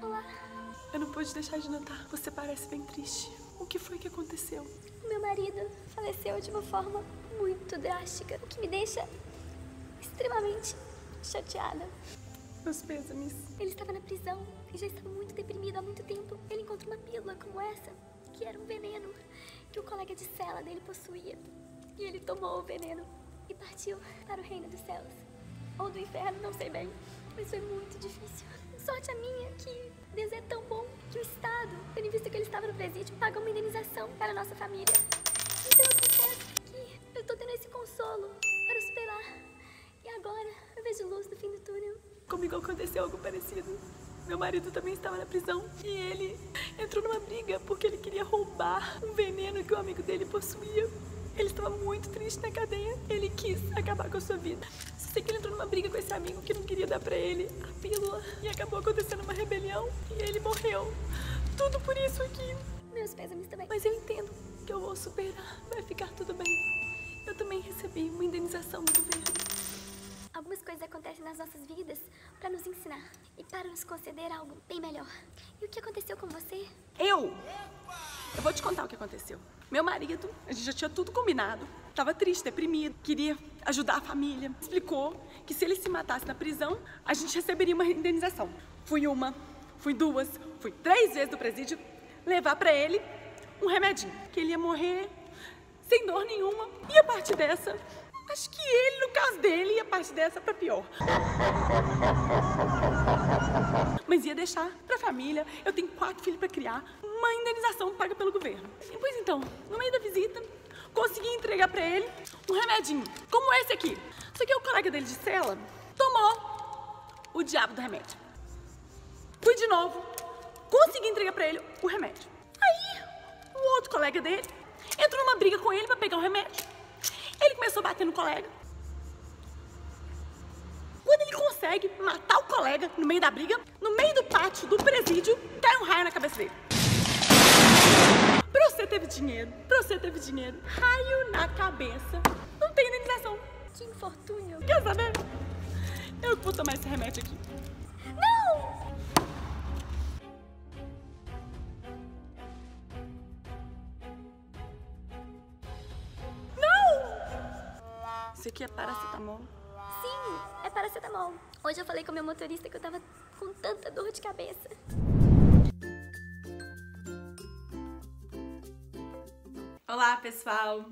Olá. Eu não pude deixar de notar. Você parece bem triste. O que foi que aconteceu? O meu marido faleceu de uma forma muito drástica, o que me deixa extremamente chateada. Meus pêsames. Ele estava na prisão e já estava muito deprimido há muito tempo. Ele encontrou uma pílula como essa, que era um veneno que o colega de cela dele possuía. E ele tomou o veneno e partiu para o reino dos céus. Ou do inferno, não sei bem. Mas foi muito difícil. Sorte a minha que Deus é tão bom que o Estado, tendo em vista que ele estava no presídio, pagou uma indenização para a nossa família. Então eu confesso que eu estou tendo esse consolo para superar. E agora eu vejo luz no fim do túnel. Comigo aconteceu algo parecido. Meu marido também estava na prisão e ele entrou numa briga porque ele queria roubar um veneno que o amigo dele possuía. Ele estava muito triste na cadeia. Ele quis acabar com a sua vida. Só sei que ele entrou numa briga com esse amigo que não queria dar pra ele a pílula. E acabou acontecendo uma rebelião e ele morreu. Tudo por isso aqui. Meus pésames também. Mas eu entendo que eu vou superar. Vai ficar tudo bem. Eu também recebi uma indenização do governo. Algumas coisas acontecem nas nossas vidas para nos ensinar e para nos conceder algo bem melhor. E o que aconteceu com você? Eu vou te contar o que aconteceu. Meu marido, a gente já tinha tudo combinado. Tava triste, deprimido, queria ajudar a família. Explicou que se ele se matasse na prisão, a gente receberia uma indenização. Fui uma, fui duas, fui 3 vezes do presídio levar pra ele um remedinho. Que ele ia morrer sem dor nenhuma. E a partir dessa, acho que ele, no caso dele, ia partir dessa pra pior. Mas ia deixar pra família. Eu tenho 4 filhos pra criar. Uma indenização paga pelo governo. E pois então, no meio da visita, consegui entregar pra ele um remedinho, como esse aqui. Só que o colega dele de cela tomou o diabo do remédio. Fui de novo, consegui entregar pra ele o remédio. Aí, o outro colega dele entrou numa briga com ele pra pegar o remédio. Ele começou a bater no colega. Quando ele consegue matar o colega no meio da briga, no meio do pátio do presídio, cai um raio na cabeça dele. Pra você teve dinheiro, raio na cabeça, não tem indenização. Que infortúnio. Quer saber? Eu vou tomar esse remédio aqui. Não! Não! Isso aqui é paracetamol. Sim, é paracetamol. Hoje eu falei com o meu motorista que eu tava com tanta dor de cabeça. Olá, pessoal!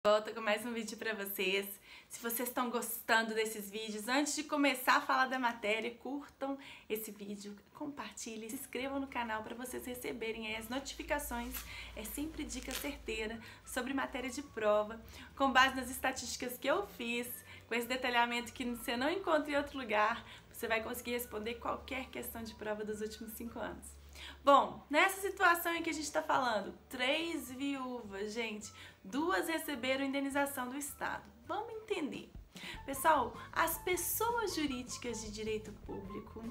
Volto com mais um vídeo pra vocês. Se vocês estão gostando desses vídeos, antes de começar a falar da matéria, curtam esse vídeo, compartilhem, se inscrevam no canal para vocês receberem aí as notificações. É sempre dica certeira sobre matéria de prova, com base nas estatísticas que eu fiz, com esse detalhamento que você não encontra em outro lugar, você vai conseguir responder qualquer questão de prova dos últimos 5 anos. Bom, nessa situação em que a gente está falando, 3 viúvas, gente, 2 receberam indenização do Estado. Vamos entender. Pessoal, as pessoas jurídicas de direito público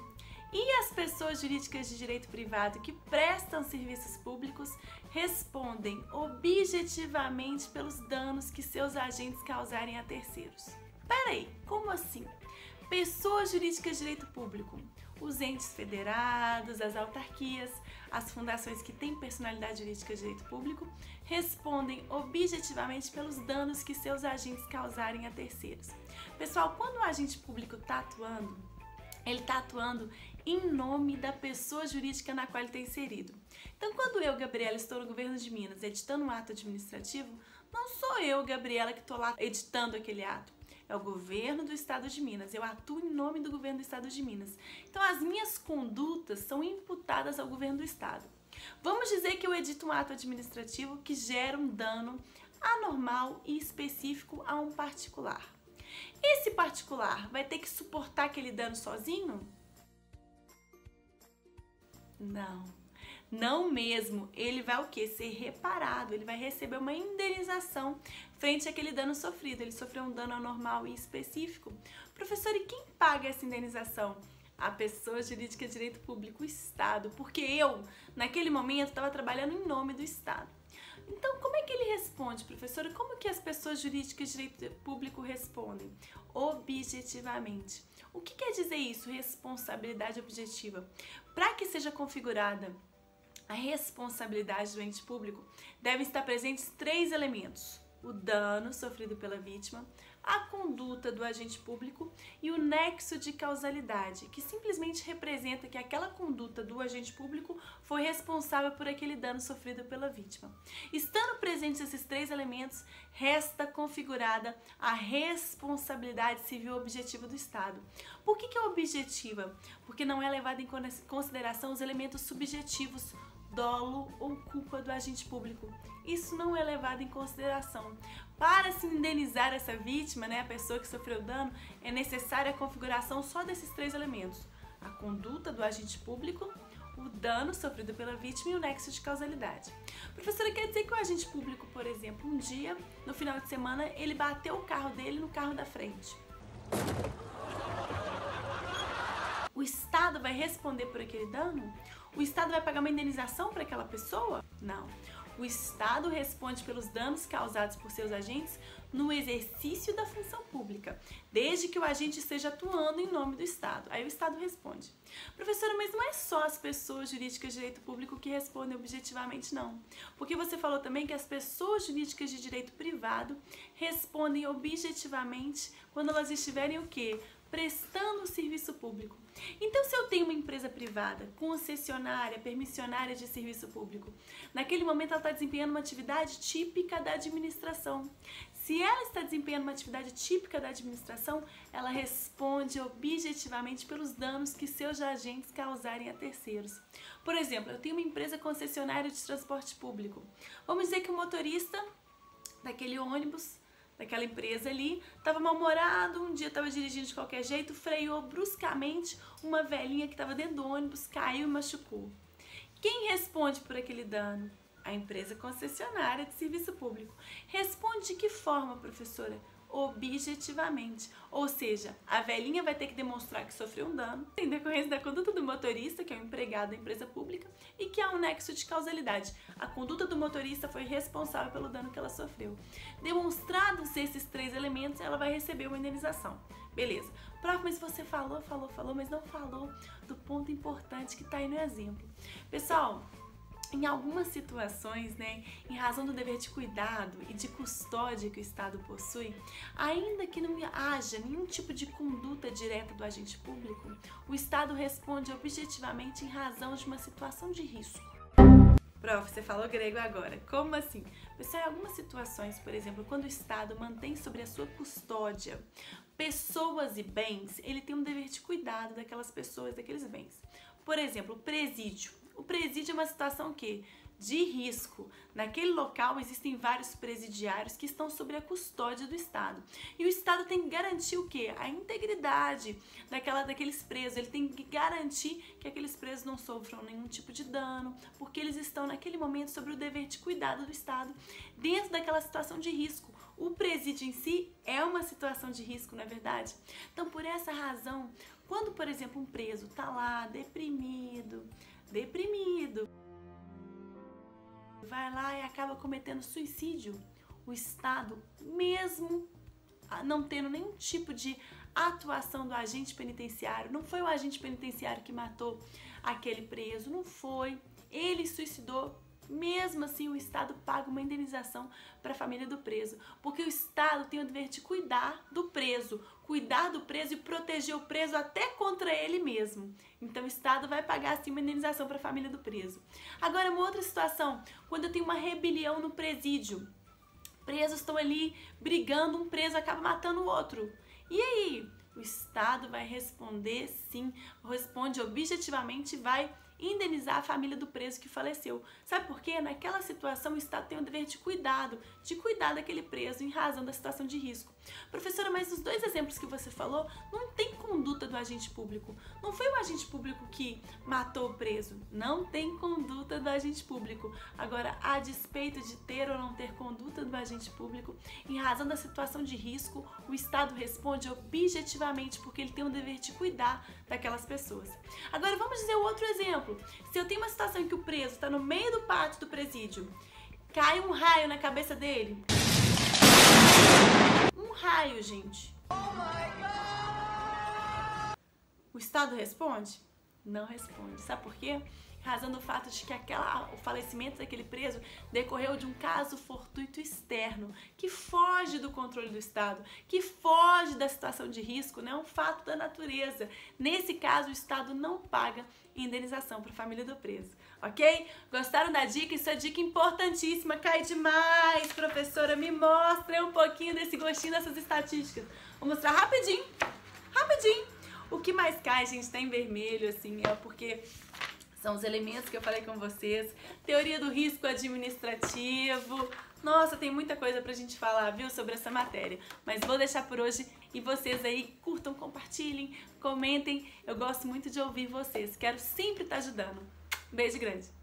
e as pessoas jurídicas de direito privado que prestam serviços públicos respondem objetivamente pelos danos que seus agentes causarem a terceiros. Peraí, como assim? Pessoas jurídicas de direito público, os entes federados, as autarquias, as fundações que têm personalidade jurídica de direito público, respondem objetivamente pelos danos que seus agentes causarem a terceiros. Pessoal, quando o agente público está atuando, ele está atuando em nome da pessoa jurídica na qual ele está inserido. Então, quando eu, Gabriela, estou no governo de Minas editando um ato administrativo, não sou eu, Gabriela, que estou lá editando aquele ato. É o governo do estado de Minas, eu atuo em nome do governo do estado de Minas. Então as minhas condutas são imputadas ao governo do estado. Vamos dizer que eu edito um ato administrativo que gera um dano anormal e específico a um particular. Esse particular vai ter que suportar aquele dano sozinho? Não mesmo. Ele vai o quê? Ser reparado, ele vai receber uma indenização frente àquele dano sofrido. Ele sofreu um dano anormal e específico. Professor, e quem paga essa indenização? A pessoa jurídica de direito público, o Estado, porque eu, naquele momento, estava trabalhando em nome do Estado. Então, como é que ele responde, professora? Como que as pessoas jurídicas de direito público respondem? Objetivamente. O que quer dizer isso, responsabilidade objetiva? Para que seja configurada a responsabilidade do ente público, devem estar presentes 3 elementos: o dano sofrido pela vítima, a conduta do agente público e o nexo de causalidade, que simplesmente representa que aquela conduta do agente público foi responsável por aquele dano sofrido pela vítima. Estando presentes esses 3 elementos, resta configurada a responsabilidade civil objetiva do Estado. Por que é objetiva? Porque não é levada em consideração os elementos subjetivos, dolo ou culpa do agente público. Isso não é levado em consideração. Para se indenizar essa vítima, a pessoa que sofreu dano, é necessária a configuração só desses 3 elementos: a conduta do agente público, o dano sofrido pela vítima e o nexo de causalidade. Professora, quer dizer que o agente público, por exemplo, um dia, no final de semana, ele bateu o carro dele no carro da frente. O Estado vai responder por aquele dano? O Estado vai pagar uma indenização para aquela pessoa? Não. O Estado responde pelos danos causados por seus agentes no exercício da função pública, desde que o agente esteja atuando em nome do Estado. Aí o Estado responde. Professora, mas não é só as pessoas jurídicas de direito público que respondem objetivamente, não. Porque você falou também que as pessoas jurídicas de direito privado respondem objetivamente quando elas estiverem o quê? Prestando serviço público. Então, se eu tenho uma empresa privada, concessionária, permissionária de serviço público, naquele momento ela está desempenhando uma atividade típica da administração. Se ela está desempenhando uma atividade típica da administração, ela responde objetivamente pelos danos que seus agentes causarem a terceiros. Por exemplo, eu tenho uma empresa concessionária de transporte público. Vamos dizer que o motorista daquele ônibus, daquela empresa ali, estava mal-humorado, um dia estava dirigindo de qualquer jeito, freou bruscamente uma velhinha que estava dentro do ônibus, caiu e machucou. Quem responde por aquele dano? A empresa concessionária de serviço público. Responde de que forma, professora? Objetivamente. Ou seja, a velhinha vai ter que demonstrar que sofreu um dano em decorrência da conduta do motorista, que é um empregado da empresa pública, e que há um nexo de causalidade. A conduta do motorista foi responsável pelo dano que ela sofreu. Demonstrados esses 3 elementos, ela vai receber uma indenização. Beleza. Prof, mas você falou, mas não falou do ponto importante que está aí no exemplo. Pessoal, em algumas situações, em razão do dever de cuidado e de custódia que o Estado possui, ainda que não haja nenhum tipo de conduta direta do agente público, o Estado responde objetivamente em razão de uma situação de risco. Prof, você falou grego agora. Como assim? Pessoal, em algumas situações, por exemplo, quando o Estado mantém sobre a sua custódia pessoas e bens, ele tem um dever de cuidado daquelas pessoas, daqueles bens. Por exemplo, o presídio. O presídio é uma situação que de risco. Naquele local existem vários presidiários que estão sob a custódia do Estado. E o Estado tem que garantir o quê? A integridade daqueles presos. Ele tem que garantir que aqueles presos não sofram nenhum tipo de dano, porque eles estão naquele momento sob o dever de cuidado do Estado, dentro daquela situação de risco. O presídio em si é uma situação de risco, não é verdade? Então, por essa razão, quando, por exemplo, um preso está lá deprimido, vai lá e acaba cometendo suicídio, o Estado, mesmo não tendo nenhum tipo de atuação do agente penitenciário, não foi o agente penitenciário que matou aquele preso, não foi, ele suicidou, mesmo assim o Estado paga uma indenização para a família do preso, porque o Estado tem o dever de cuidar do preso e proteger o preso até contra ele mesmo. Então o Estado vai pagar assim uma indenização para a família do preso. Agora, uma outra situação, quando eu tenho uma rebelião no presídio, presos estão ali brigando, um preso acaba matando o outro. E aí? O Estado vai responder sim, responde objetivamente e vai indenizar a família do preso que faleceu. Sabe por quê? Naquela situação o Estado tem o dever de cuidar daquele preso em razão da situação de risco. Professora, mas nos 2 exemplos que você falou, não tem conduta do agente público. Não foi o agente público que matou o preso. Não tem conduta do agente público. Agora, a despeito de ter ou não ter conduta do agente público, em razão da situação de risco, o Estado responde objetivamente porque ele tem o dever de cuidar daquelas pessoas. Agora, vamos dizer outro exemplo. Se eu tenho uma situação em que o preso está no meio do pátio do presídio, cai um raio na cabeça dele. Um raio, gente. O Estado responde? Não responde. Sabe por quê? Razão do fato de que o falecimento daquele preso decorreu de um caso fortuito externo, que foge do controle do Estado, que foge da situação de risco, né? É um fato da natureza. Nesse caso, o Estado não paga indenização para a família do preso, ok? Gostaram da dica? Isso é dica importantíssima, cai demais, professora, me mostra um pouquinho desse gostinho dessas estatísticas. Vou mostrar rapidinho, rapidinho. O que mais cai, gente, tá em vermelho, assim, é porque são os elementos que eu falei com vocês. Teoria do risco administrativo. Nossa, tem muita coisa pra gente falar, viu, sobre essa matéria. Mas vou deixar por hoje e vocês aí curtam, compartilhem, comentem. Eu gosto muito de ouvir vocês. Quero sempre estar ajudando. Um beijo grande.